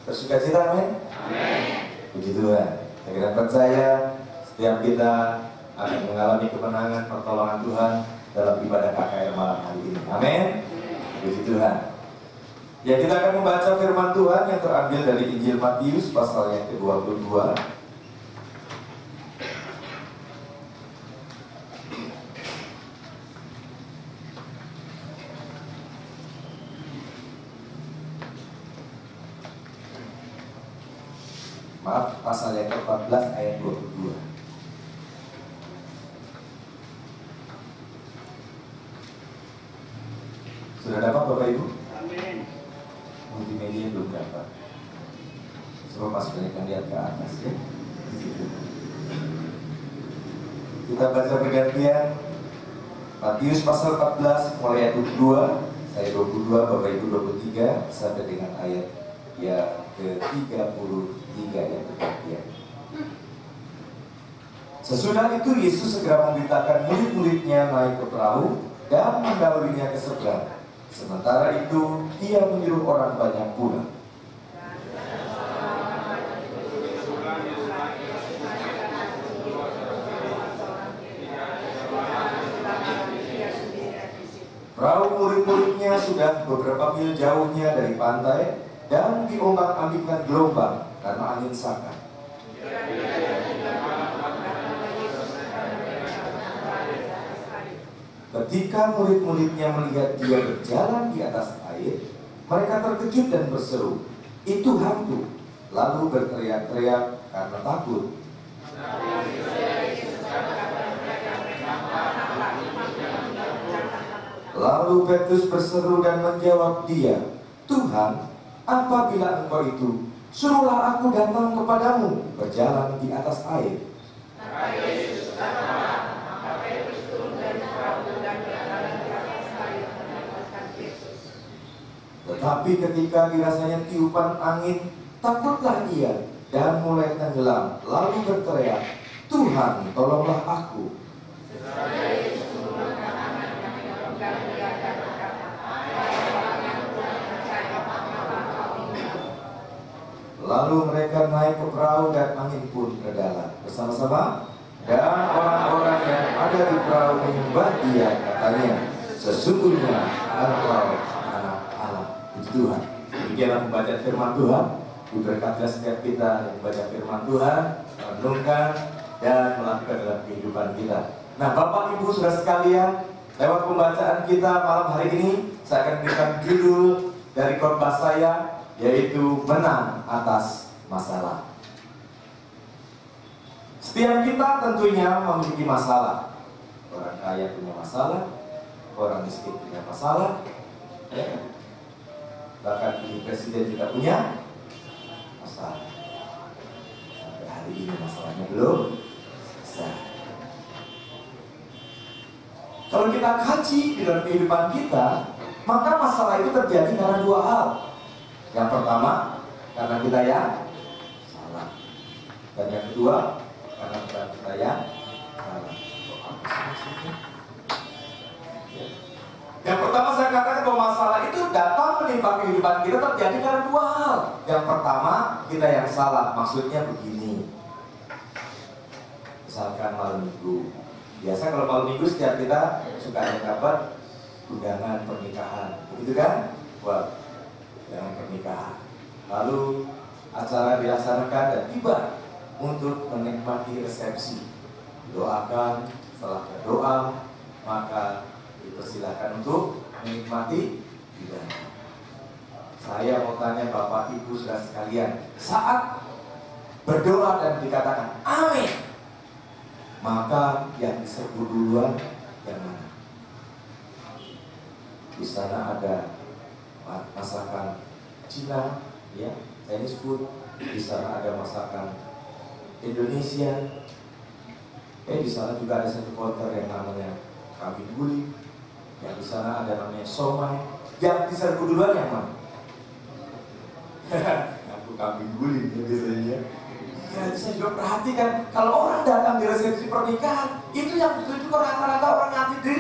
Bersuka cita, amin? Puji Tuhan. Saya percaya setiap kita akan mengalami kemenangan pertolongan Tuhan dalam ibadah KKR malam hari ini. Amin. Puji Tuhan. Ya, kita akan membaca firman Tuhan yang terambil dari Injil Matius pasal yang ke-22. Maaf, pasal yang ke-14 ayat 22. Sudah dapat Bapak Ibu? Amin. Multimedia belum dapat. Coba pas berikan lihat ke atas ya. Kita baca bergantian. Matius pasal 14 mulai ayat 22, saya 22, Bapak Ibu 23 sampai dengan ayat yang ke-33 yang bergantian. Sesudah itu Yesus segera memberitakan murid-muridnya naik ke perahu dan mendaluinya ke seberang. Sementara itu ia menyuruh orang banyak pulang. Perahu murid-muridnya sudah beberapa mil jauhnya dari pantai dan diombang-ambingkan gelombang karena angin saka. Ketika murid-muridnya melihat dia berjalan di atas air, mereka terkejut dan berseru, "Itu hantu!" Lalu berteriak-teriak karena takut. Lalu Petrus berseru dan menjawab dia, "Tuhan, apabila Engkau itu, suruhlah aku datang kepadamu berjalan di atas air." Tetapi ketika dirasanya tiupan angin, takutlah ia dan mulai tenggelam, lalu berteriak, "Tuhan, tolonglah aku." Lalu mereka naik ke perahu dan angin pun redalah. Bersama-sama, dan orang-orang yang ada di perahu menyembah dia, katanya, "Sesungguhnya Engkau Anak Allah." Puji Tuhan. Demikianlah pembacaan firman Tuhan. Diberkatilah setiap kita yang membaca firman Tuhan, merenungkan dan melakukan dalam kehidupan kita. Nah, Bapak Ibu Saudara sekalian, lewat pembacaan kita malam hari ini, saya akan berikan judul dari khotbah saya, yaitu menang atas masalah. Setiap kita tentunya memiliki masalah. Orang kaya punya masalah, orang miskin punya masalah, ya. Bahkan presiden juga punya masalah. Sampai hari ini masalahnya belum selesai. Kalau kita kaji di dalam kehidupan kita, maka masalah itu terjadi karena dua hal. Yang pertama, karena kita yang salah. Dan yang kedua, karena kita yang salah. Yang pertama saya katakan bahwa masalah itu datang menimpa kehidupan kita terjadi karena dua hal. Yang pertama, kita yang salah. Maksudnya begini. Misalkan malam minggu. Biasa kalau malam minggu setiap kita suka ada kabar undangan pernikahan. Begitu kan? Wah, undangan pernikahan. Lalu acara dilaksanakan dan tiba untuk menikmati resepsi. Doakan, setelah berdoa, maka dipersilakan untuk menikmati hidangan. Saya mau tanya Bapak Ibu Saudara sekalian, saat berdoa dan dikatakan amin, maka yang disebut duluan yang mana? Di sana ada masakan Cina, ya, Chinese food. Di sana ada masakan Indonesia. Di sana juga ada satu counter yang namanya kambing guling. Yang di sana ada namanya somai. Yang diserbu duluan yang mana? Aku kambing guling ya biasanya. Ya, saya juga perhatikan kalau orang datang di resepsi pernikahan, itu yang dituju rata-rata orang ngantri di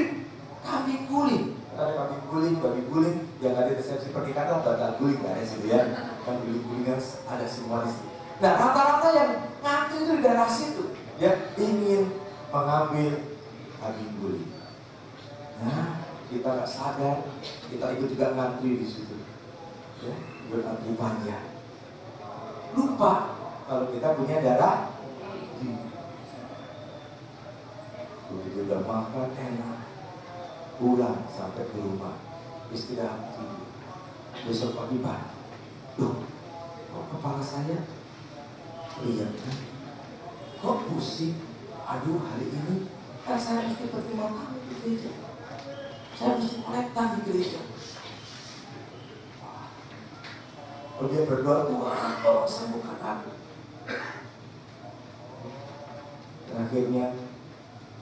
kambing guling. Ada kambing guling, babi guling, yang ada di resepsi pernikahan bakal guling, gak ada sih ya. Kan guling-gulingan ada semua di situ. Nah, rata-rata yang ngantri itu di daerah situ, ya, ingin mengambil daging guling. Nah, kita nggak sadar, kita ikut juga ngantri di situ, ya, berantri panjang. Lupa kalau kita punya darah. Begitu udah makan enak, pulang sampai ke rumah, istirahat tidur. Besok pagi bangun, loh, kok kepala saya lihat kan? Kok pusing? Aduh, hari ini kan saya mesti berterima kasih di gereja. Saya mesti kolektan di gereja. Kalau dia berdoa, Tuhan, tolong sembuhkan aku. Dan akhirnya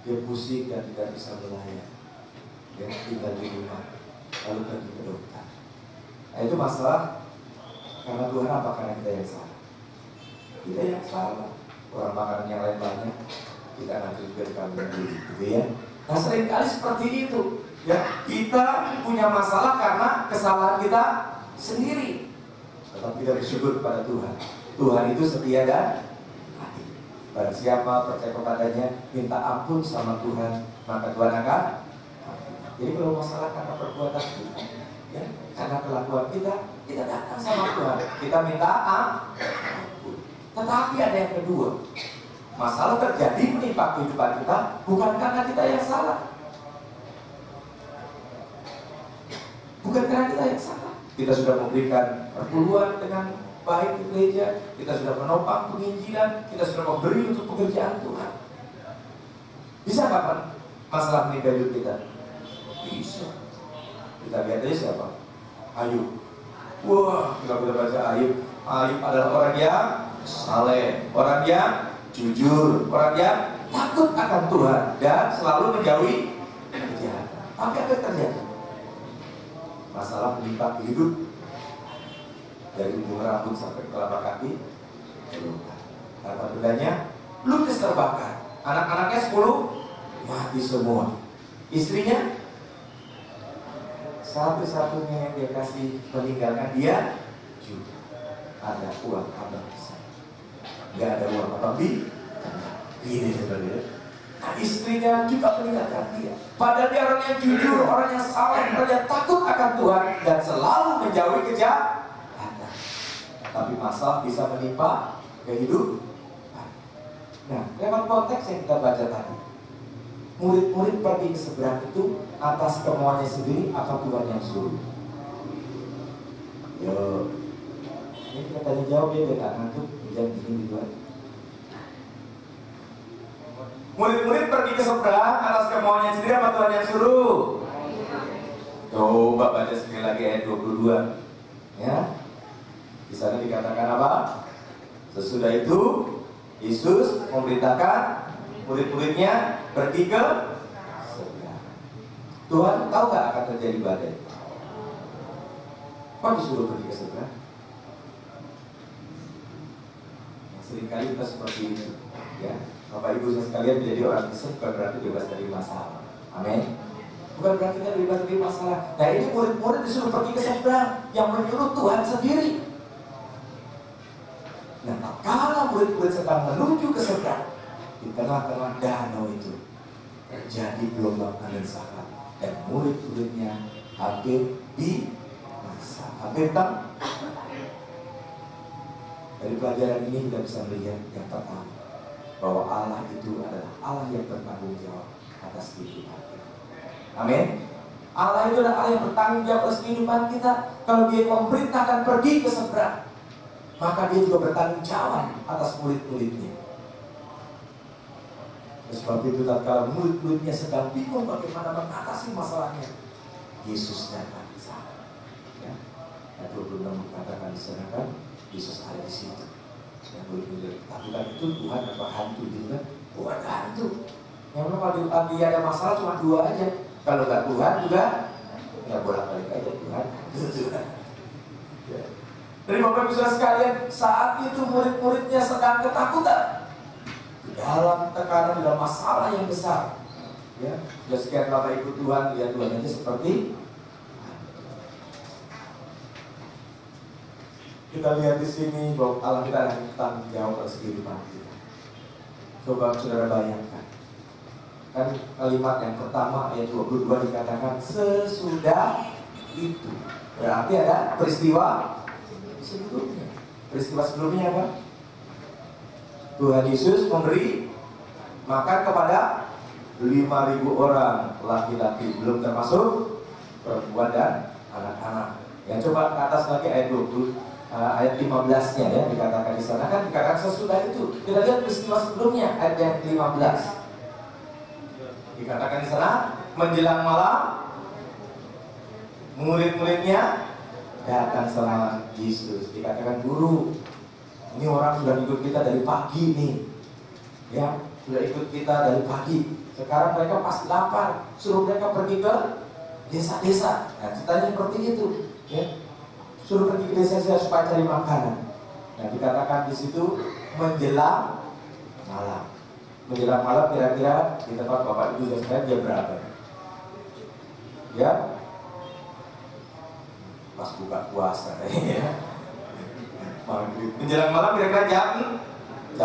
dia pusing dan tidak bisa melayani. Dia tinggal di rumah, lalu pergi ke dokter. Nah, itu masalah karena Tuhan apa? Karena kita yang salah. Kita yang salah. Orang makanan yang lain banyak, kita nanti juga dikambing dulu, gitu ya. Nah, seringkali seperti itu, ya. Kita punya masalah karena kesalahan kita sendiri. Tetapi kita bersyukur kepada Tuhan. Tuhan itu setia dan adil. Barang siapa percaya kepadanya, minta ampun sama Tuhan, maka Tuhan akan. Jadi kalau masalah karena perbuatan kita, ya, karena kelakuan kita datang sama Tuhan, kita minta ampun. Tetapi ada yang kedua, masalah terjadi menimpa kehidupan kita bukan karena kita yang salah, bukan karena kita yang salah. Kita sudah memberikan perpuluhan dengan baik di gereja, kita sudah menopang penginjilan, kita sudah memberi untuk pekerjaan Tuhan. Bisa kapan masalah menimpa hidup kita? Bisa. Kita lihat aja siapa? Ayub. Wah, kita baca Ayub. Ayub adalah orang yang saleh, orang yang jujur, orang yang takut akan Tuhan dan selalu menjauhi kejahatan. Tapi apa yang terjadi? Masalah menimpa hidup dari ujung rambut sampai ke telapak kaki. Harta bendanya ludes terbakar. Anak-anaknya 10 mati semua. Istrinya satu-satunya yang dia kasih meninggalkan dia juga. Ada uang abang bisa. Gak ada uang abang ini sebenarnya. Nah, istrinya juga meninggalkan dia. Padahal dia orang yang jujur, orang yang saleh, orang yang takut akan Tuhan dan selalu menjauhi kejahatan. Tapi masalah bisa menimpa kehidupan. Nah, lewat konteks yang kita baca tadi, murid-murid pergi ke seberang itu atas kemauannya sendiri apa Tuhan yang suruh? Yo, ini kita tanya jawab ya, biar gak ngantuk, jangan gini Tuhan. Murid-murid pergi ke seberang atas kemauannya sendiri apa Tuhan yang suruh? Coba baca sekali lagi ayat 22. Ya. Di sana dikatakan apa? Sesudah itu Yesus memberitakan murid-muridnya pergi ke seberang. Tuhan tahu gak akan terjadi badai? Kok disuruh pergi ke seberang? Seringkali kita seperti itu, ya. Bapak Ibu sekalian, menjadi orang Kristen bukan berarti bebas dari masalah. Amin. Bukan berarti kita bebas dari masalah. Nah, ini murid-murid disuruh pergi ke seberang, yang menyuruh Tuhan sendiri. Nah, kalau murid-murid sedang menuju ke seberang, di tengah-tengah danau itu terjadi gelombang angin sangat, dan murid-muridnya hampir binasa. Hampir tak. Dari pelajaran ini kita bisa melihat yang pertama, bahwa Allah itu adalah Allah yang bertanggung jawab atas kehidupan kita. Amin. Allah itu adalah Allah yang bertanggung jawab atas kehidupan kita. Kalau Dia memerintahkan pergi ke seberang, maka Dia juga bertanggung jawab atas murid-muridnya. Sebab itu tatkala murid-muridnya sedang bingung bagaimana mengatasi masalahnya, Yesus datang di sana. Ya. Ayat 26 dikatakan di sana kan, Yesus ada di situ. Yang murid-murid ketakutan itu Tuhan apa hantu gitu kan? Bukan hantu. Yang mana kalau lagi ada masalah cuma 2 aja. Kalau nggak Tuhan juga nggak bolak-balik aja Tuhan. Ya. Dari Bapak Ibu Saudara sekalian, saat itu murid-muridnya sedang ketakutan, dalam tekanan, dalam masalah yang besar. Ya, sudah sekian lama ikut Tuhan, lihat Tuhan aja seperti. Kita lihat di sini bahwa Allah kita akan bertanggung jawab atas kehidupan kita. Coba saudara bayangkan. Kan kalimat yang pertama ayat 22 dikatakan sesudah itu. Berarti ada peristiwa sebelumnya. Peristiwa sebelumnya apa? Tuhan Yesus memberi makan kepada 5.000 orang laki-laki, belum termasuk perempuan dan anak-anak. Ya, coba ke atas lagi ayat 20, ayat 15-nya ya, dikatakan di sana kan dikatakan sesudah itu. Kita lihat peristiwa sebelumnya ayat yang 15. Dikatakan di sana menjelang malam murid-muridnya datang sama Yesus. Dikatakan, guru, ini orang sudah ikut kita dari pagi nih, ya, sudah ikut kita dari pagi. Sekarang mereka pasti lapar, suruh mereka pergi ke desa-desa. Nah, ceritanya seperti itu, ya. Suruh pergi ke desa-desa supaya cari makanan. Nah, dikatakan di situ menjelang malam. Menjelang malam kira-kira di tempat Bapak Ibu sekalian jam berapa? Ya, pas buka puasa ya. Menjelang malam kira-kira jam 6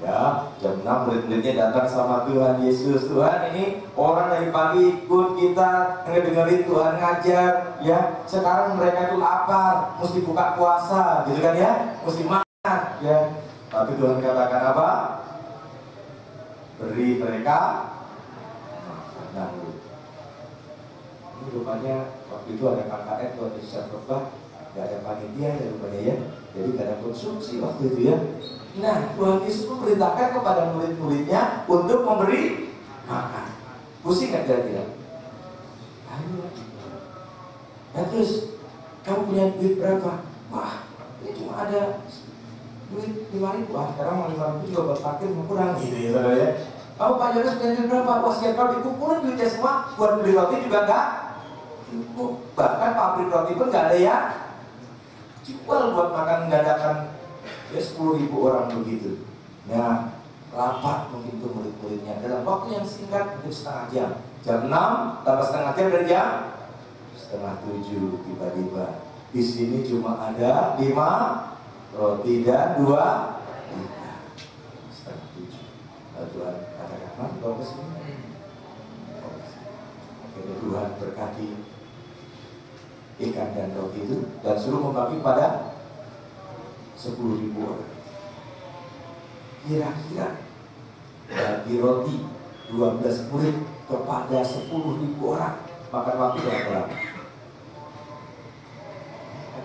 ya. Jam 6 murid-muridnya datang sama Tuhan Yesus. Tuhan, ini orang dari pagi ikut kita ngedengerin Tuhan ngajar ya. Sekarang mereka itu lapar, mesti buka puasa gitu kan ya, mesti makan ya. Tapi Tuhan katakan apa? Beri mereka makanan. Ini rupanya waktu itu ada KKN Tuhan Yesus khotbah, gak ada panitia ya rupanya ya. Jadi gak ada konsumsi waktu itu ya. Nah, Tuhan Yesus memerintahkan kepada murid-muridnya untuk memberi makan. Pusing gak kira-kira? Nah terus, kamu punya duit berapa? Wah, ini cuma ada duit 5.000. Wah, sekarang 5.000 juga buat parkir mau kurang gitu ya saudara ya. Kamu Pak Yones punya duit berapa? Wah, setiap kali dikumpulin duitnya semua buat beli roti juga enggak cukup. Bahkan pabrik roti pun gak ada ya jual buat makan dadakan ya 10.000 orang begitu. Nah, lapar mungkin tuh murid-muridnya dalam waktu yang singkat, mungkin setengah jam. Jam 6 tambah setengah jam dari jam setengah 7 tiba-tiba di sini cuma ada 5 roti dan 2 ikan. Setengah 7. Lalu Tuhan katakan, "Man, bawa ke sini." Akhirnya Tuhan berkati ikan dan roti itu dan suruh membagi pada 10.000 orang. Kira-kira bagi roti 12 murid kepada 10.000 orang makan waktu berapa lama?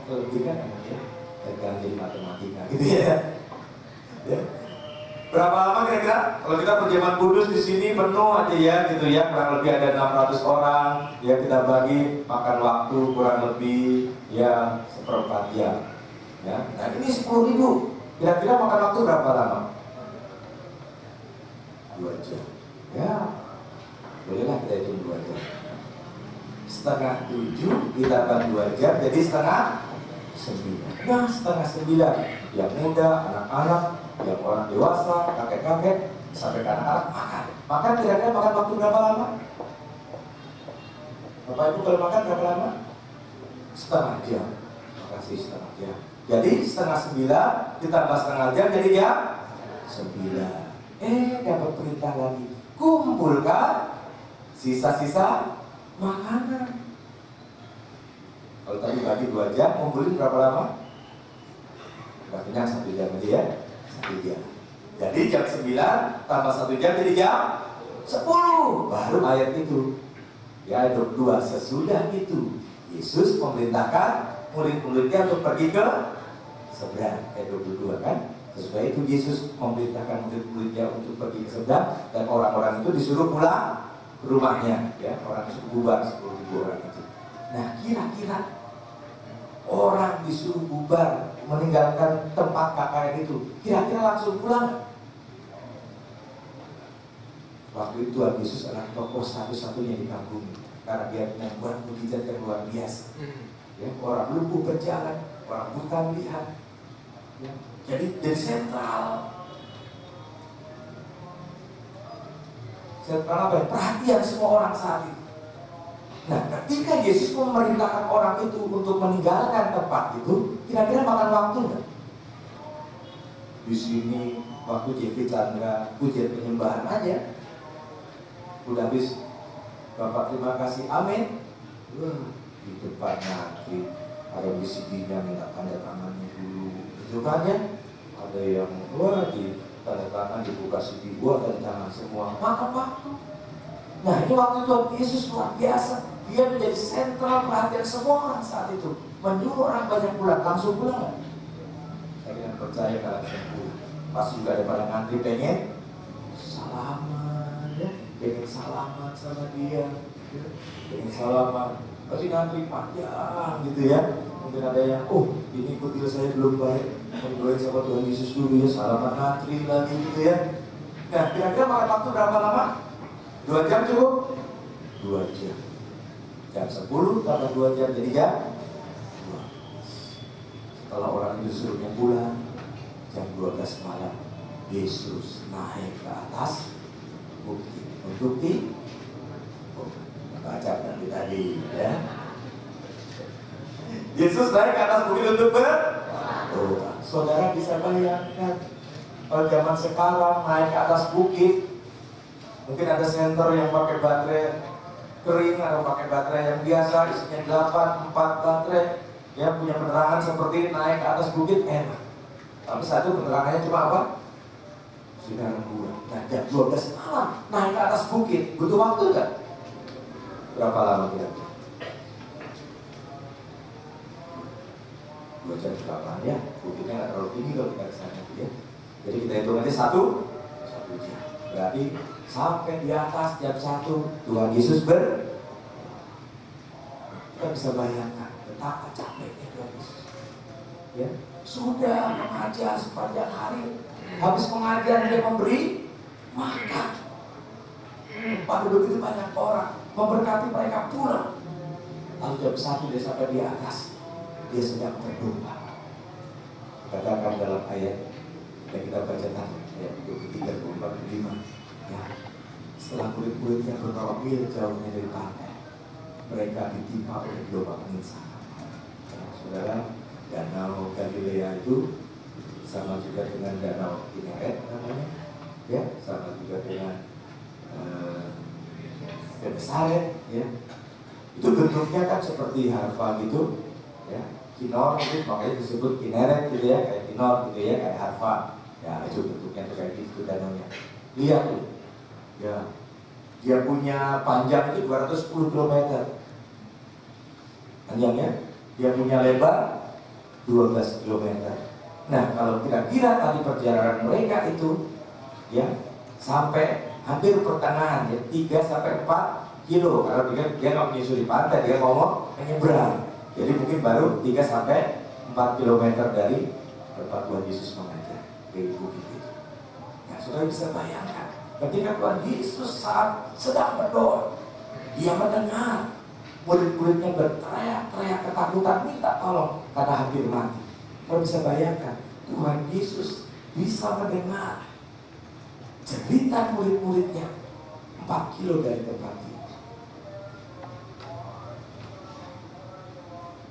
Lebih kan ya, dan jadi matematika gitu ya. Ya. Berapa lama kira-kira? Kalau kita perjamuan kudus di sini penuh aja ya gitu ya, kurang lebih ada 600 orang ya, kita bagi makan waktu kurang lebih ya 1/4 jam. Ya, nah ini 10.000. Kira-kira makan waktu berapa lama? 2 jam. Ya, bolehlah kita hitung 2 jam. Setengah 7 ditambah 2 jam jadi setengah 9. Nah, setengah 9 yang muda, anak-anak, yang orang dewasa, kakek-kakek, sampai ke anak-anak makan. Makan kira-kira makan waktu berapa lama? Bapak Ibu kalau makan berapa lama? Setengah jam. Makasih, setengah jam. Jadi setengah 9 ditambah setengah jam jadi jam 9. Dapat perintah lagi, kumpulkan sisa-sisa makanan. Kalau tadi bagi 2 jam, ngumpulin berapa lama? Udah kenyang 1 jam aja ya. 1 jam. Jadi jam 9 tambah 1 jam jadi jam 10. Baru ayat itu. Ya, ayat 22. Sesudah itu Yesus memerintahkan murid-muridnya untuk pergi ke seberang. Ayat 22 kan. Sesudah itu Yesus memerintahkan murid-muridnya untuk pergi ke seberang, dan orang-orang itu disuruh pulang ke rumahnya. Ya, orang disuruh bubar 10.000 orang itu. Nah, kira-kira orang disuruh bubar meninggalkan tempat KKN itu, kira-kira langsung pulang? Waktu itu Tuhan Yesus adalah tokoh satu-satunya di kampung ini, karena dia membuat mujizat yang luar biasa. Ya, orang lumpuh berjalan, orang buta melihat. Ya, jadi sentral. Sentral apa ya? Perhatian semua orang saat itu. Nah, ketika Yesus memerintahkan orang itu untuk meninggalkan tempat itu, Kira-kira makan waktu nggak? Di sini waktu JP Chandra pujian penyembahan aja udah habis. Bapak terima kasih, amin. Di depan nanti ada bisikinya minta tanda tangannya dulu, itu kan ya. Ada yang di tanda tangan dibuka CD, tanda tangan semua. Makan waktu. Nah ini waktu Tuhan Yesus luar biasa. Dia menjadi sentral perhatian semua orang saat itu. Menyuruh orang banyak pulang, langsung pulang nggak? Saya tidak percaya kalau langsung pulang. Pas juga ada pada ngantri pengen salaman, ya, pengen salaman sama dia, ya. Pengen salaman, pasti ngantri panjang gitu ya. Mungkin ada yang, ini kutil saya belum baik, berdoa sama Tuhan Yesus dulu ya, salaman ngantri lagi gitu ya. Nah kira-kira makan waktu berapa lama? 2 jam cukup? 2 jam. Jam 10 tambah 2 jam jadi jam 2. Setelah orang itu suruhnya pulang, jam 12 malam Yesus naik ke atas bukit. Untuk baca tadi ya. Yesus naik ke atas bukit untuk berdoa. Saudara bisa bayangkan kalau zaman sekarang naik ke atas bukit, mungkin ada senter yang pakai baterai kering atau pakai baterai yang biasa isinya 4 baterai ya, punya penerangan seperti ini, naik ke atas bukit enak. Tapi satu penerangannya cuma apa? Sinar bulan. Nah jam 12 malam naik ke atas bukit, butuh waktu kan? Berapa lama kira-kira? 2 jam berapa ya? Bukitnya nggak terlalu tinggi kalau kita kesana ya. Jadi kita hitung aja 1 jam. Berarti sampai di atas jam 1 Tuhan Yesus kita bisa bayangkan betapa capeknya Tuhan Yesus ya. Sudah mengajar sepanjang hari, habis mengajar dia memberi makan pada begitu banyak orang, memberkati mereka pulang. Lalu jam 1 dia sampai di atas, dia sedang berdoa. Katakan dalam ayat yang kita baca tadi, ayat 23, 24, 25 ya. Setelah murid-muridnya beberapa mil jauhnya dari pantai, mereka ditimpa oleh gelombang angin sangat. Ya, saudara, Danau Galilea itu sama juga dengan Danau Kineret namanya, ya, sama juga dengan Genesaret, ya. Itu bentuknya kan seperti Harfa gitu, ya. Kinor itu makanya disebut Kineret gitu ya, kayak Kinor gitu ya, kayak Harfa. Ya itu bentuknya tuh kayak gitu danaunya. Lihat tuh. Ya, dia punya panjang itu 210 km panjangnya, dia punya lebar 12 km. Nah kalau kira-kira tadi perjalanan mereka itu ya sampai hampir pertengahan ya, 3-4 kilo. Kalau dia nggak menyusuri pantai, dia mau menyeberang. Jadi mungkin baru 3-4 km dari tempat Tuhan Yesus mengajar di bukit itu. Nah saudara bisa bayangkan, ketika Tuhan Yesus saat sedang berdoa, dia mendengar murid-muridnya berteriak-teriak ketakutan, minta tolong karena hampir mati. Kau bisa bayangkan, Tuhan Yesus bisa mendengar cerita murid-muridnya 4 kilo dari tempat itu.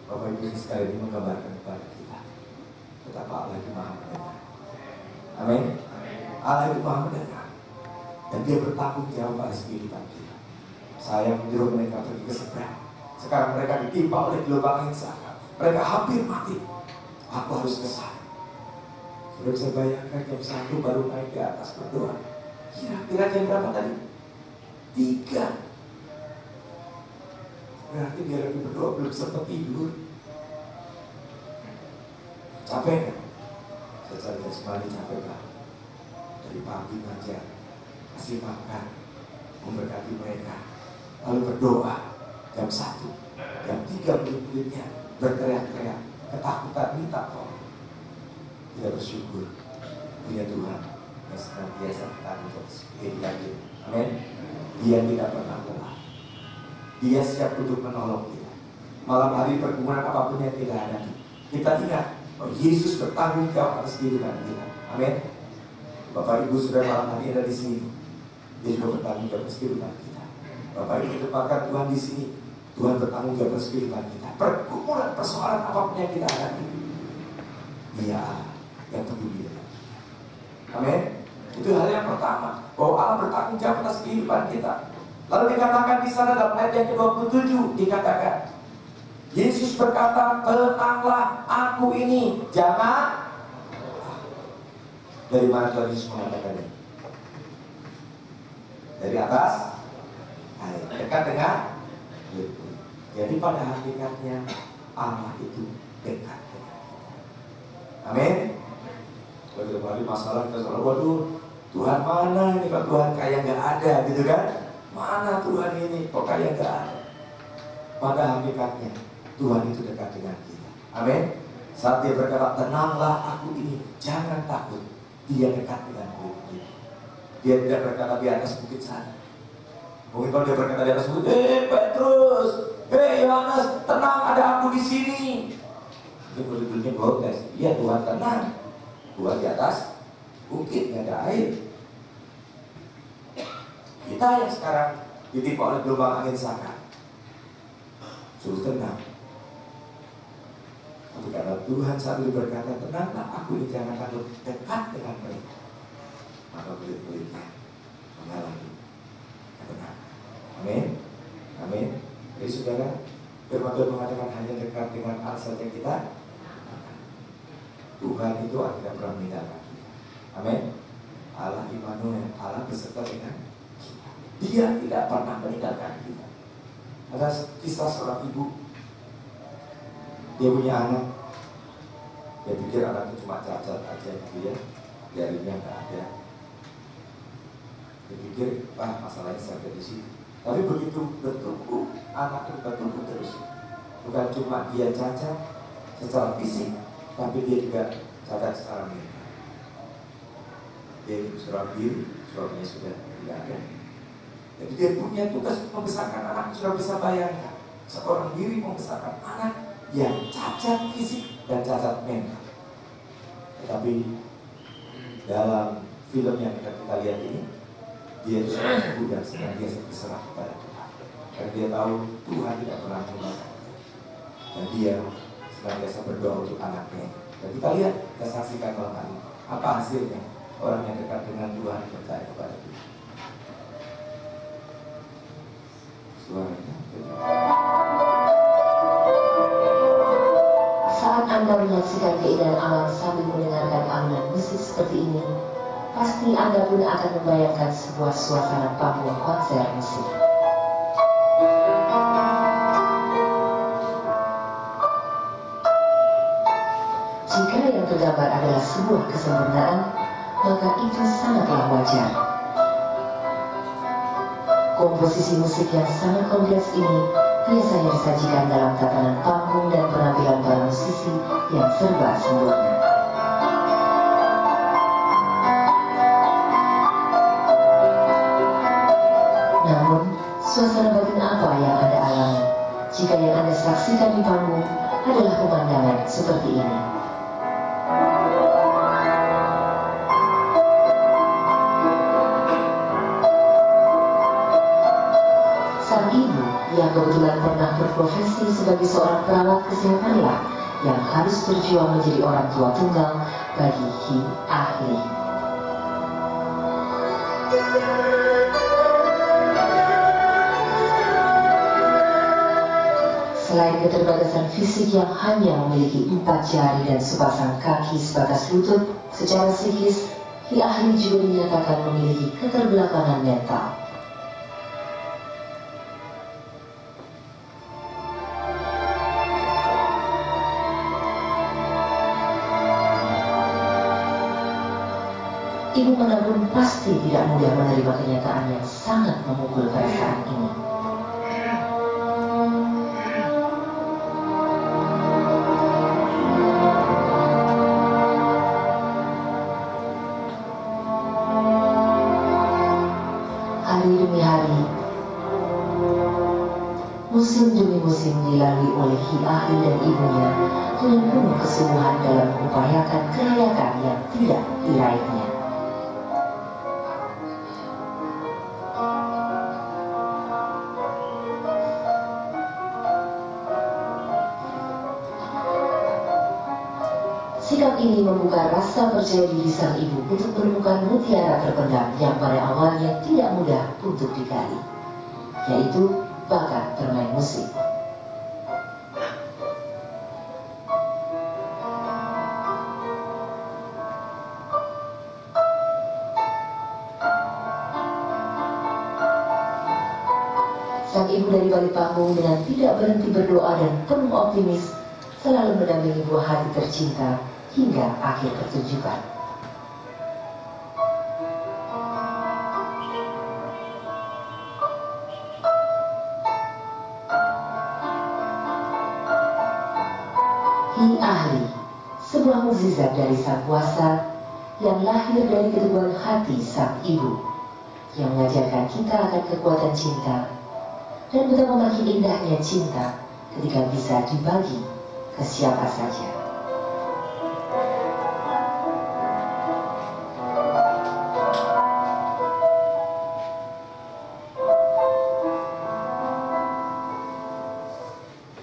Bapak Ibu sekali ini menggambarkan kepada kita betapa Allah itu Maha mendengar. Amin. Allah itu Maha mendengar. Dan dia bertanggung jawab atas kehidupan kita. Saya menyuruh mereka pergi ke seberang. Sekarang mereka ditimpa oleh gelombang angin sangat. Mereka hampir mati. Aku harus ke sana. Sudah bisa bayangkan jam 1 baru naik di atas berdoa. Kira-kira jam berapa tadi? 3. Berarti dia lagi berdoa belum sempat tidur. Capek kan? Secara jasmani capek banget. Dari pagi ngajar, kasih makan, memberkati mereka, lalu berdoa jam 1, jam 3 murid-muridnya berteriak-teriak, ketakutan, minta tolong. Kita bersyukur punya Tuhan yang senantiasa bertanggung jawab kehidupan kita. Amin. Dia tidak pernah lelah. Dia siap untuk menolong kita. Malam hari pergumulan apapun yang kita hadapi, kita ingat bahwa Yesus bertanggung jawab atas kehidupan kita. Amin. Bapak Ibu sudah malam hari ada di sini, dia juga bertanggung jawab atas kehidupan kita. Bapak Ibu tempatkan Tuhan di sini, Tuhan bertanggung jawab atas kehidupan kita. Pergumulan persoalan apapun yang kita hadapi, Dia Allah yang peduli dengan kita. Amin. Itu hal yang pertama, bahwa Allah bertanggung jawab atas kehidupan kita. Lalu dikatakan di sana dalam ayat yang ke-27 dikatakan, Yesus berkata, tenanglah, aku ini, jangan. Dari mana Tuhan Yesus mengatakannya? Dari atas air, dekat dengan itu. Jadi pada hakikatnya Allah itu dekat dengan kita. Amin. Kalau kembali masalah kita selalu, waduh, Tuhan mana ini, kok Tuhan kayak nggak ada gitu kan? Mana Tuhan ini kok kayak nggak ada? Pada hakikatnya Tuhan itu dekat dengan kita. Amin. Saat dia berkata, tenanglah, aku ini, jangan takut. Dia dekat dengan kita. Dia tidak berkata di atas bukit sana. Mungkin kalau dia berkata di atas bukit, Petrus, Yohanes, tenang, ada aku di sini. Itu murid-muridnya protes. Iya Tuhan, tenang. Tuhan di atas bukit, nggak ada air. Kita yang sekarang ditimpa oleh gelombang angin saka, suruh tenang. Tapi karena Tuhan saat itu berkata, tenanglah, aku ini, jangan takut, dekat dengan mereka. Maka murid-muridnya mengalami ketenangan. Amin. Amin. Jadi saudara, firman Tuhan mengatakan hanya dekat dengan Allah saja kita. Tuhan itu akhirnya pernah meninggalkan kita. Amin. Allah Immanuel, Allah beserta dengan kita. Dia tidak pernah meninggalkan kita. Ada kisah seorang ibu. Dia punya anak. Dia pikir anaknya cuma cacat aja gitu ya, jarinya nggak ada. Dia pikir, masalahnya sampai di sini. Tapi begitu bertumbuh, anak itu bertumbuh terus. Bukan cuma dia cacat secara fisik, tapi dia juga cacat secara mental. Dia itu seorang diri, suaminya sudah tidak ada. Jadi dia punya tugas membesarkan anak. Sudah bisa bayangkan, seorang diri membesarkan anak yang cacat fisik dan cacat mental. Tetapi dalam film yang kita lihat ini, dia itu seorang ibu yang senantiasa berserah kepada Tuhan. Karena dia tahu Tuhan tidak pernah meninggalkan dia. Dan dia senantiasa berdoa untuk anaknya. Dan kita lihat, kita saksikan malam hari ini. Apa hasilnya? Orang yang dekat dengan Tuhan percaya kepada Tuhan. Suaranya. Saat Anda menyaksikan keindahan alam sambil mendengarkan alunan musik seperti ini, pasti Anda pun akan membayangkan sebuah suasana panggung konser musik. Jika yang tergambar adalah sebuah kesempurnaan, maka itu sangatlah wajar. Komposisi musik yang sangat kompleks ini biasanya disajikan dalam tatanan panggung dan penampilan para musisi yang serba sempurna. Namun, suasana batin apa yang Anda alami jika yang Anda saksikan di panggung adalah pemandangan seperti ini? Sang ibu yang kebetulan pernah berprofesi sebagai seorang perawat kesehatanlah yang harus berjuang menjadi orang tua tunggal bagi Hi Ahli. Selain keterbatasan fisik yang hanya memiliki 4 jari dan sepasang kaki sebatas lutut, secara psikis, Hi Ahli juga dinyatakan memiliki keterbelakangan mental. Ibu mana pun pasti tidak mudah menerima kenyataan yang sangat memukul pada saat ini. Hari demi hari, musim demi musim dilalui oleh Hi Ahli dan ibunya dengan penuh kesungguhan dalam mengupayakan kelayakan yang tidak diraihnya. Sikap Sikap ini membuka rasa percaya diri sang ibu untuk menemukan mutiara terpendam yang pada awalnya tidak mudah untuk digali, yaitu bakat bermain musik. Sang ibu dari balik panggung dengan tidak berhenti berdoa dan penuh optimis selalu mendampingi buah hati tercinta hingga akhir pertunjukan. Hi Ahli, sebuah mukjizat dari Sang Kuasa yang lahir dari keteguhan hati sang ibu, yang mengajarkan kita akan kekuatan cinta dan betapa makin indahnya cinta ketika bisa dibagi ke siapa saja.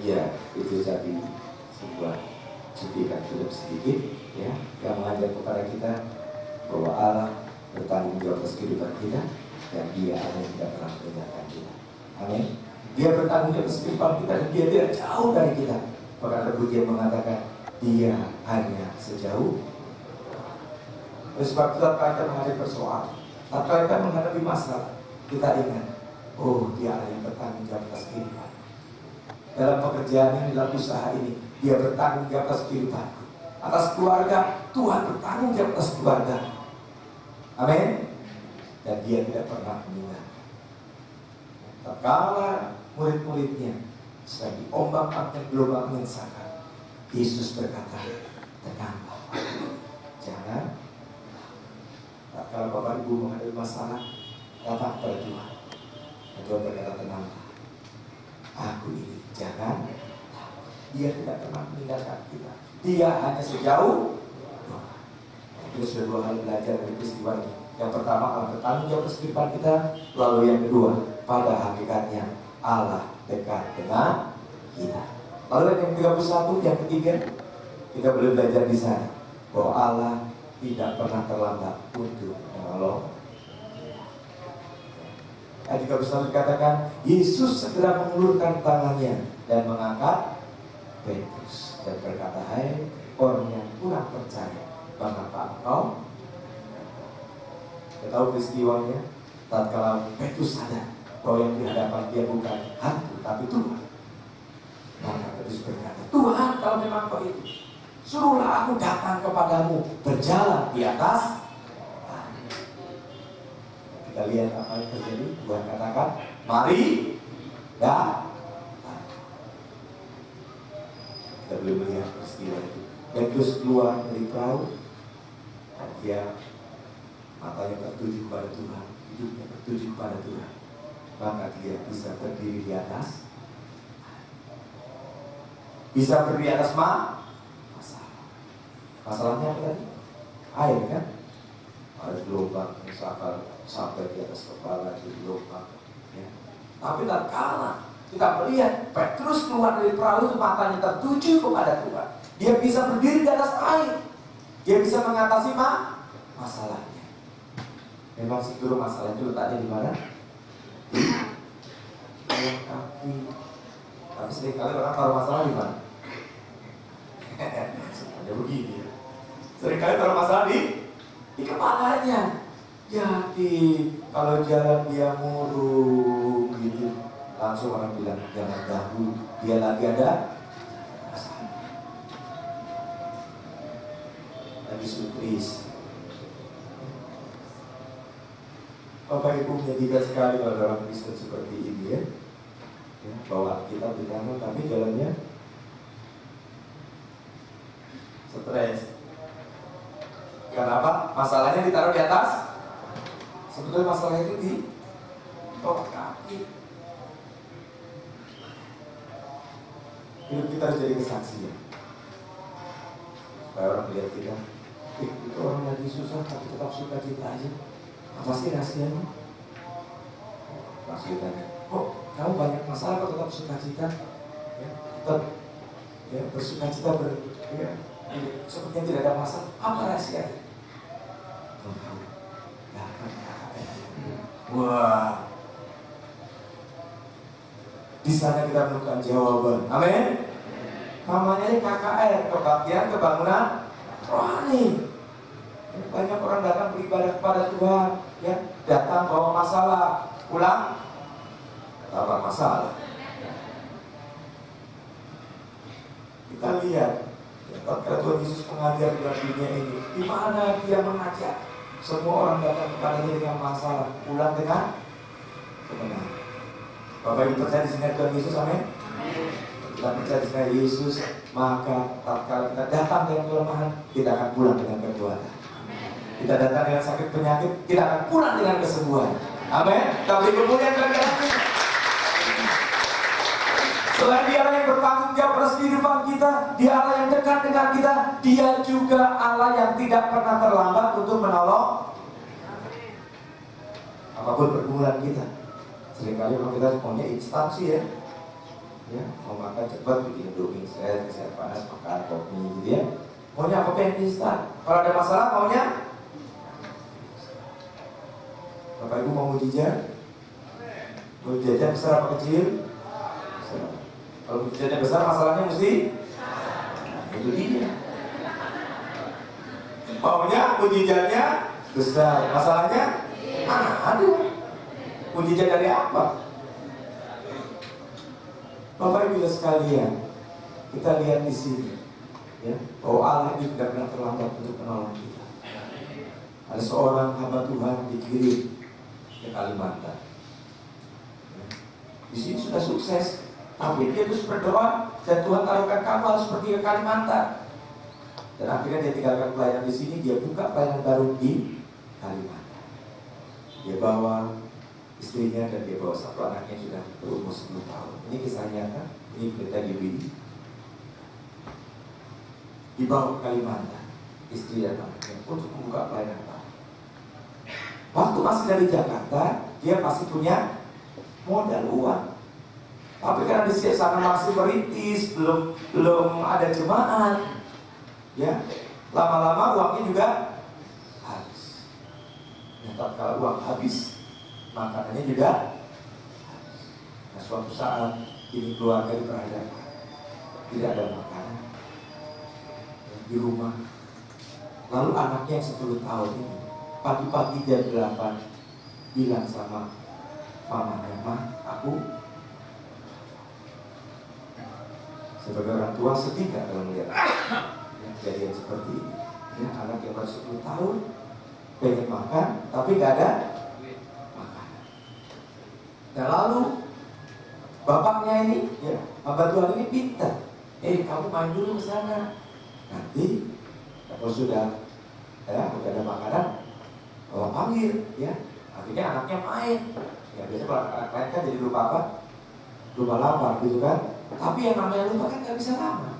Ya, itu jadi sebuah cuplikan film sedikit ya, yang mengajar kepada kita bahwa Allah bertanggung jawab atas kehidupan kita dan Dia ada yang tidak pernah meninggalkan kita. Amin. Dia bertanggung jawab atas kehidupan kita dan Dia tidak jauh dari kita. Bahkan ada pujian mengatakan Dia hanya sejauh. Oleh sebab itu, saat kita menghadapi persoalan, saat kita menghadapi masalah, kita ingat, oh Dia ada yang bertanggung jawab atas kehidupan. Dalam pekerjaan ini, dalam usaha ini, Dia bertanggung jawab atas kehidupanku. Atas keluarga, Tuhan bertanggung jawab atas keluarga. Amin. Dan Dia tidak pernah meninggalkan. Tatkala murid-muridnya sedang diombak-ambing gelombang menyesakan, Yesus berkata, tenanglah, jangan. Tatkala Bapak Ibu menghadapi masalah, datang kepada Tuhan. Dan Tuhan berkata, tenanglah, aku ini, jangan. Dia tidak pernah meninggalkan kita. Dia hanya sejauh. Kita sudah dua hal belajar dari peristiwa ini. Yang pertama, Allah bertanggung jawab atas kehidupan kita. Lalu yang kedua, pada hakikatnya Allah dekat dengan kita. Lalu yang ke-31, yang ketiga, kita boleh belajar di sana bahwa Allah tidak pernah terlambat untuk menolong. Ayat 31 dikatakan, Yesus segera mengulurkan tangannya dan mengangkat Petrus dan berkata, hai orang yang kurang percaya, mengapa engkau? Kita tahu peristiwanya. Tatkala Petrus sadar bahwa yang di hadapan dia bukan hantu tapi Tuhan, maka Petrus berkata, Tuhan, kalau memang kau itu, suruhlah aku datang kepadamu berjalan di atas. Kita lihat apa yang terjadi. Tuhan katakan, mari datang. Kita boleh melihat peristiwa itu. Petrus keluar dari perahu dan dia matanya tertuju kepada Tuhan, hidupnya tertuju kepada Tuhan. Maka dia bisa berdiri di atas. Bisa berdiri di atas masalah. Masalahnya apa tadi? Air kan? Ada gelombang yang sampai di atas kepala di gelombang. Ya. Tapi tak kalah. Kita melihat Petrus keluar dari perahu itu matanya tertuju kepada Tuhan. Dia bisa berdiri di atas air. Dia bisa mengatasi masalahnya. Memang seluruh masalah itu letaknya di mana? Di kaki. Tapi seringkali orang taruh masalah di mana? Semuanya begini. Seringkali taruh masalah di kepalanya. Jadi kalau jalan dia murung gitu, langsung orang bilang jangan ganggu, dia lagi ada masalah, lagi surprise. Bapak Ibu menyedihkan sekali kalau orang Kristen seperti ini ya, bahwa kita berjalan tapi jalannya stres. Kenapa? Masalahnya ditaruh di atas. Sebetulnya masalah itu di bawah kaki. Hidup kita harus jadi kesaksian supaya orang melihat kita, itu orang lagi susah tapi tetap suka cita aja. Apa sih rahasianya? Langsung ditanya, kok kamu banyak masalah kok tetap suka cita? Ya, tetap ya, bersuka cita Sepertinya tidak ada masalah. Apa rahasianya? Tahu. Datang KKR. Wah. Di sana kita menemukan jawaban. Amin. Namanya KKR, kebaktian kebangunan rohani. Banyak orang datang beribadah kepada Tuhan, ya, datang bawa masalah, pulang tambah masalah. Kita lihat, ya, ketika Tuhan Yesus mengajar dalam dunia ini, di mana Dia mengajak semua orang datang kepadanya dengan masalah, pulang dengan kebenaran. Bapak Ibu percaya di sini Tuhan Yesus, amin. Kita percaya di sini Yesus, maka tatkala kita datang dengan kelemahan, kita akan pulang dengan kekuatan. Kita datang dengan sakit penyakit, kita akan pulang dengan kesembuhan. Amin. Kita beri kemuliaan kepada Dia. Selain Dia Allah yang bertanggung jawab atas kehidupan kita, Dia Allah yang dekat dengan kita, Dia juga Allah yang tidak pernah terlambat untuk menolong apapun pergumulan kita. Seringkali kalau kita maunya instansi, ya, mau makan cepat bikin indomie, saya panas makan kopi gitu ya. Maunya apa yang instan. Kalau ada masalah maunya, Bapak Ibu mau mujizat? Mujizatnya besar apa kecil? Besar. Kalau mujizatnya besar, masalahnya mesti, itu dia. Maunya mujizatnya besar, masalahnya mana ada? Mujizat dari apa? Bapak Ibu sekalian, kita lihat di sini, ya, bahwa Allah itu tidak pernah terlambat untuk menolong kita. Ada seorang hamba Tuhan dikirim ke Kalimantan. Di sini sudah sukses, tapi dia terus berdoa dan Tuhan taruhkan kamu harus pergi ke Kalimantan. Dan akhirnya dia tinggalkan pelayanan di sini, dia buka pelayanan baru di Kalimantan. Dia bawa istrinya dan dia bawa satu anaknya sudah berumur 10 tahun. Ini kisah nyata, ini berita di BD. Dibawa ke Kalimantan, istri dan anaknya untuk membuka pelayanan baru. Waktu masih dari Jakarta, dia masih punya modal uang. Tapi karena di sana masih merintis, belum ada jemaat, ya, lama-lama uangnya juga habis. Nah, kalau uang habis, makanannya juga habis. Nah, suatu saat ini keluarga diperhadapkan, tidak ada makanan di rumah. Lalu anaknya yang 10 tahun ini pagi-pagi jam 8 bilang sama mamanya, "Ma, aku..." Sebagai orang tua sedih gak kalau melihat kejadian seperti ini? Ya, anak yang baru 10 tahun pengen makan tapi gak ada makanan. Dan lalu bapaknya ini, ya, hamba Tuhan ini pintar. Kamu main dulu ke sana. Nanti kalau sudah ada makanan, bapak panggil, ya. Akhirnya anaknya main. Ya, biasanya kalau anak main kan jadi lupa apa? Lupa lapar gitu kan. Tapi yang namanya lupa kan gak bisa lama.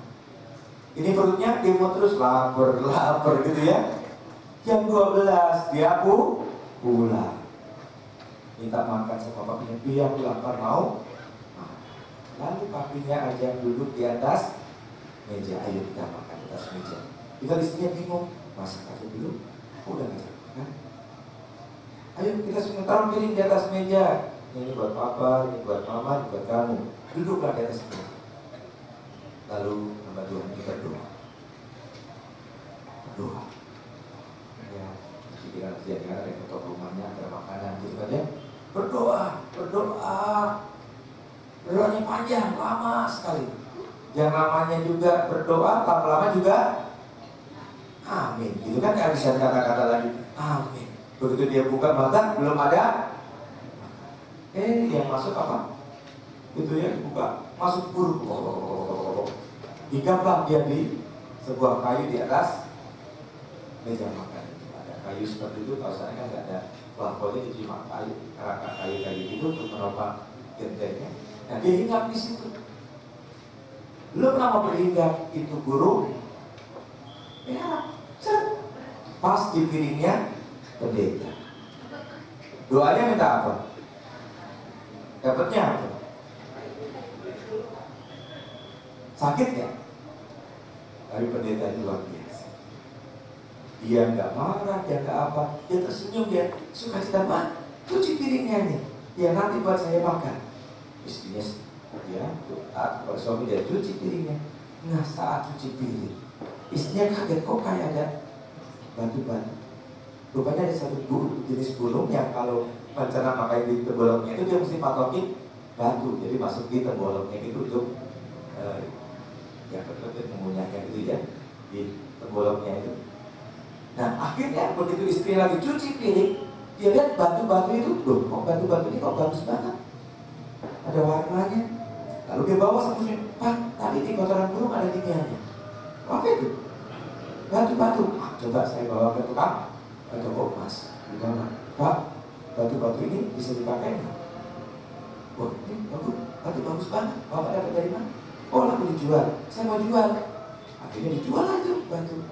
Ini perutnya dia mau terus lapar gitu ya. Jam 12 dia pulang. Minta makan sama papinya, "Biar aku lapar mau." Lalu papinya ajak duduk di atas meja, "Ayo kita makan di atas meja." Kita istrinya bingung, masak aja dulu, udah ngajak makan. "Ayo kita semua taruh piring di atas meja. Ini buat papa, ini buat mama, ini buat kamu. Duduklah di atas meja." Lalu hamba Tuhan ini berdoa. Ya, jika ada yang ketok rumahnya, ada makanan gitu kan ya. Berdoanya panjang, lama sekali. Yang namanya juga berdoa, lama-lama juga amin. Gitu kan, gak bisa kata-kata lagi amin. Begitu dia buka mata, belum ada. Yang masuk apa? Itu ya, buka, masuk burung. Digambang dia di sebuah kayu di atas meja makan. Ada kayu seperti itu, kalau sana kan nggak ada plafonnya, jadi cuma kayu itu untuk menopang gentengnya. Nah, dia hinggap di situ. Belum lama berhinggap, itu burung merah, pas di piringnya pendeta. Doanya minta apa? Dapatnya apa? Sakit ya? Tapi pendeta itu luar biasa. Dia nggak marah, dia nggak apa, dia tersenyum, dia suka cita, Pak, cuci piringnya nih, ya nanti buat saya makan. Istrinya, ya, kalau suami dia cuci piringnya. Nah saat cuci piring, istrinya kaget, kok kayak ada batu-batu. Rupanya ada satu jenis burung yang kalau rencana makan di tenggoraknya itu dia mesti patokin batu, jadi masuk di tenggoraknya itu untuk ya mengunyahkan itu ya di tenggoraknya itu. Nah akhirnya begitu istri lagi cuci piring, dia lihat batu-batu itu, loh kok batu-batu ini kok bagus banget, ada warnanya. Lalu dia bawa sama saya, Pak, tadi di kotoran burung ada giniannya. Apa itu? Batu-batu. Coba saya bawa ke tukang toko emas. Gimana? Pak, batu-batu ini bisa dipakai nggak? Wah, ini bagus, batu bagus banget. Bapak dapat dari mana? Oh, lalu dijual. Saya mau jual. Akhirnya dijual aja batu.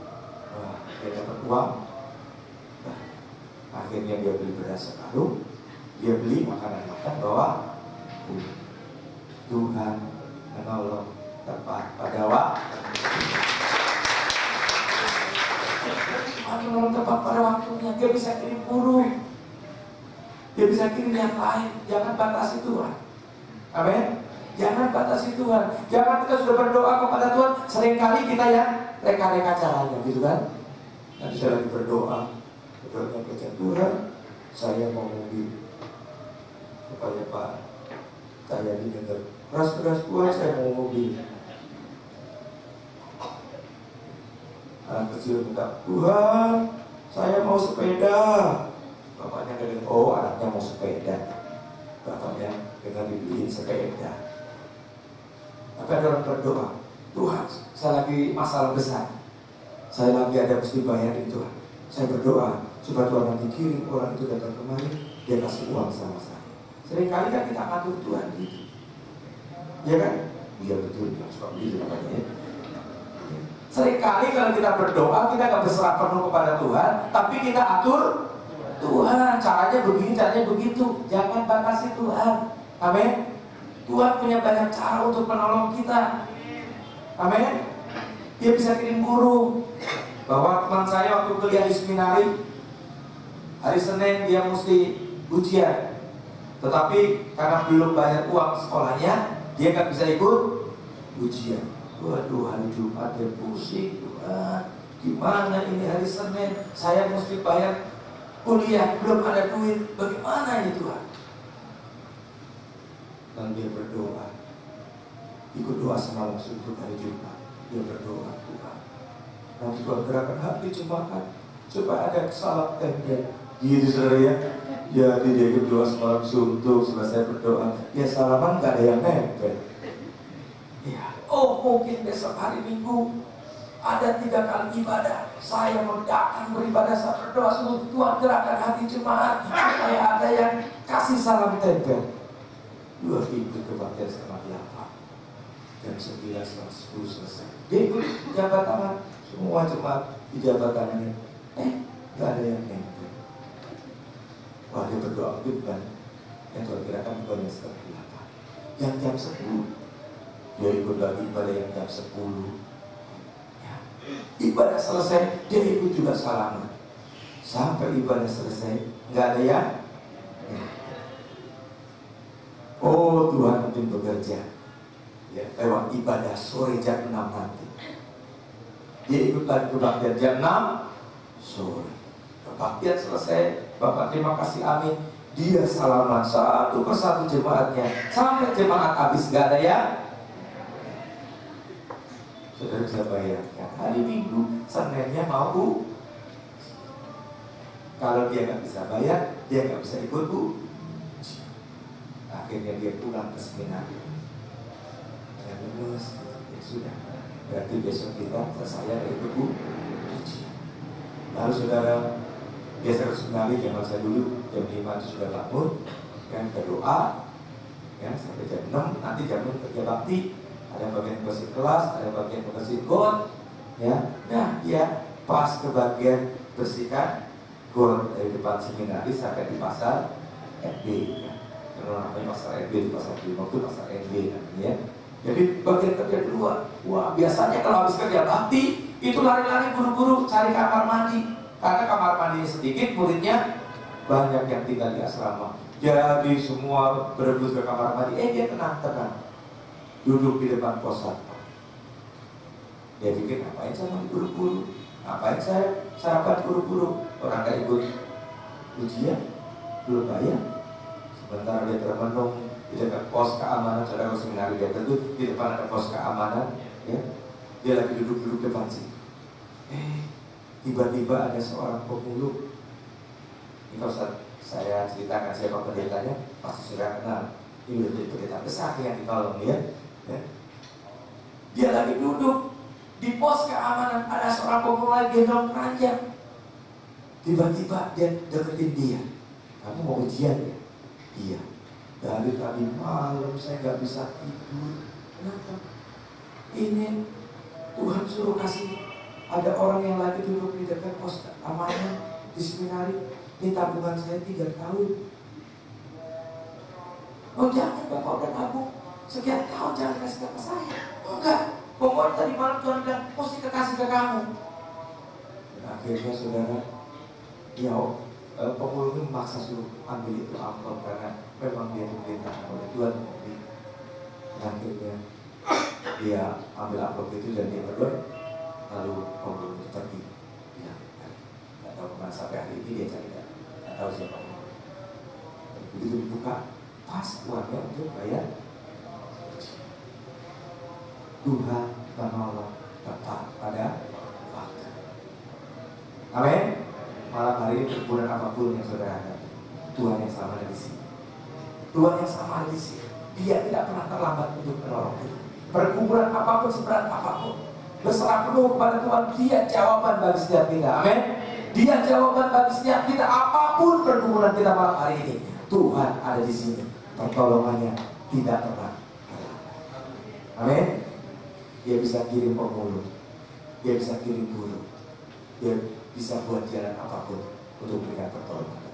Wah, dia dapat uang. Nah, akhirnya dia beli beras sekarung, dia beli makanan-makanan bawa pulang. Tuhan menolong tepat pada waktu. Tuhan menolong tepat pada waktunya. Dia bisa kirim burung, dia bisa kirim yang lain. Jangan batasi Tuhan. Amin. Jangan batasi Tuhan. Jangan kita sudah berdoa kepada Tuhan, seringkali kita yang reka-reka caranya, gitu kan? Nanti saya lagi berdoa Tuhan, saya mau mobil supaya Pak saya didengar. Keras-keras Tuhan, saya mau mobil. Anak kecil minta, Tuhan, saya mau sepeda. Bapaknya dengar, oh anaknya mau sepeda. Bapaknya dengan dibeliin sepeda. Tapi ada orang berdoa, Tuhan, saya lagi masalah besar, saya lagi ada mesti bayarin Tuhan. Saya berdoa supaya Tuhan nanti kirim orang itu datang kemari, dia kasih uang sama saya. Seringkali kan kita ngatur Tuhan gitu. Ya kan? Iya betul, ya, suka begitu namanya ya. Seringkali kalau kita berdoa, kita gak berserah penuh kepada Tuhan, tapi kita atur Tuhan. Caranya begini, caranya begitu. Jangan batasi Tuhan. Amin. Tuhan punya banyak cara untuk menolong kita. Amin. Dia bisa kirim burung. Bahwa teman saya waktu kuliah di seminari, hari Senin dia mesti ujian. Tetapi karena belum bayar uang sekolahnya, dia gak bisa ikut ujian. Waduh, hari Jumat dia pusing, Tuhan, gimana ini hari Senin, saya mesti bayar kuliah, belum ada duit, bagaimana ini Tuhan? Dan dia berdoa, ikut doa semalam suntuk hari Jumat. Dia berdoa, Tuhan, nanti Tuhan gerakan hati jemaat supaya ada salam tempel. Gitu saudara ya. Jadi dia ikut doa semalam suntuk, selesai berdoa, ya salaman gak ada yang nempel. Ya, oh mungkin besok hari Minggu ada 3 kali ibadah, saya mau datang beribadah saat berdoa, sungguh Tuhan gerakan hati jemaat supaya ada yang kasih salam tempel. 2 pintu kebaktian sama apa? Jam 9, 10 selesai. Dia ikut jabat tangan, semua jemaat di jabat tangannya. Gak ada yang nempel. Wah, dia berdoa gitu kan. Yang Tuhan gerakan bukannya seperti apa? Yang jam 10 dia ikut lagi ibadah yang jam 10 ya. Ibadah selesai, dia ikut juga salaman. Sampai ibadah selesai, nggak ada yang oh Tuhan mungkin bekerja ya, lewat ibadah sore jam 6 nanti. Dia ikut lagi kebaktian jam 6 sore. Kebaktian selesai, Bapak terima kasih amin. Dia salaman satu persatu jemaatnya sampai jemaat habis, nggak ada yang. Saudara bisa bayangkan, hari Minggu, Seninnya mau kalau dia nggak bisa bayar, dia nggak bisa ikut akhirnya dia pulang ke seminari. Ya lulus, ya sudah. Berarti besok kita selesai ikut ujian. Lalu saudara biasa ke seminari zaman saya dulu jam 5 itu sudah bangun, kan berdoa, ya sampai jam 6, nanti jam 6 kerja bakti. Ada bagian bersih kelas, ada bagian bersih got, ya. Nah, dia pas ke bagian bersihkan got dari depan seminari sampai di pasar NB, ya. Kalau namanya pasar NB, di pasar Timur itu pasar NB namanya, ya. Jadi bagian kerja kedua, wah biasanya kalau habis kerja bakti itu lari-lari buru-buru cari kamar mandi, karena kamar mandinya sedikit, muridnya banyak yang tinggal di asrama. Jadi semua berebut ke kamar mandi. Dia tenang-tenang duduk di depan pos satpam. Dia pikir, ngapain saya mandi buru-buru? Ngapain saya sarapan buru-buru? Orang gak ikut ujian, belum bayar. Sebentar dia termenung di dekat pos keamanan. Saudara seminari dia tentu di depan ada pos keamanan, ya. Dia lagi duduk-duduk depan situ. Tiba-tiba ada seorang pemulung. Ini kalau saya ceritakan siapa pendetanya, pasti sudah kenal. Ini udah jadi pendeta besar yang ditolong ya. Dia lagi duduk di pos keamanan, ada seorang pemulung lagi gendong keranjang. Tiba-tiba dia deketin dia. Kamu mau ujian ya? Iya. Dari tadi malam saya nggak bisa tidur. Kenapa? Ini Tuhan suruh kasih. Ada orang yang lagi duduk di dekat pos keamanan di seminari. Ini tabungan saya 3 tahun. Oh jangan, Bapak udah tabung sekian tahun, jangan kasih ke saya. Enggak, pokoknya tadi malam Tuhan bilang mesti kasih ke kamu. Dan akhirnya saudara, pemulung itu memaksa suruh ambil itu amplop karena memang dia diperintahkan oleh Tuhan. Dan akhirnya dia ambil amplop itu dan dia berdoa. Lalu pemulung itu pergi. Tidak tahu kemana sampai hari ini dia cari, tidak tahu siapa. Begitu dibuka, pas uangnya untuk bayar. Tuhan menolong tepat pada waktu. Amin. Malam hari ini perbulan apapun yang saudara hadapi, Tuhan yang sama ada di sini. Tuhan yang sama ada di sini. Dia tidak pernah terlambat untuk menolong kita. Pergumulan apapun, seberat apapun, berserah penuh kepada Tuhan. Dia jawaban bagi setiap kita. Amin. Dia jawaban bagi setiap kita. Apapun pergumulan kita malam hari ini, Tuhan ada di sini. Pertolongannya tidak pernah terlambat. Amin. Dia bisa kirim pemulung, dia bisa kirim guru, dia bisa buat jalan apapun untuk memberikan pertolongan.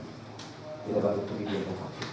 Kita bagi dia apapun.